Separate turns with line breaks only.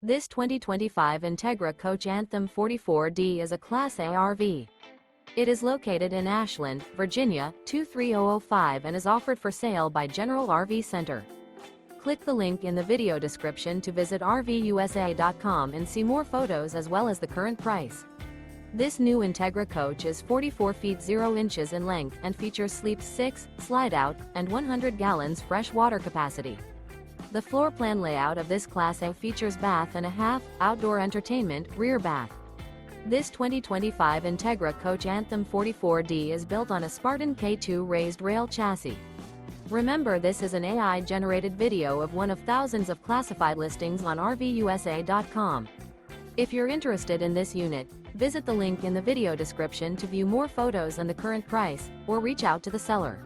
This 2025 Entegra Coach Anthem 44D is a Class A RV. It is located in Ashland, Virginia, 23005 and is offered for sale by General RV Center. Click the link in the video description to visit RVUSA.com and see more photos as well as the current price. This new Entegra Coach is 44 feet 0 inches in length and features Sleep 6, Slideout, and 100 gallons fresh water capacity. The floor plan layout of this Class A features bath and a half, outdoor entertainment, rear bath. This 2025 Entegra Coach Anthem 44D is built on a Spartan K2 Raised Rail chassis. Remember, this is an AI-generated video of one of thousands of classified listings on RVUSA.com. If you're interested in this unit, visit the link in the video description to view more photos and the current price, or reach out to the seller.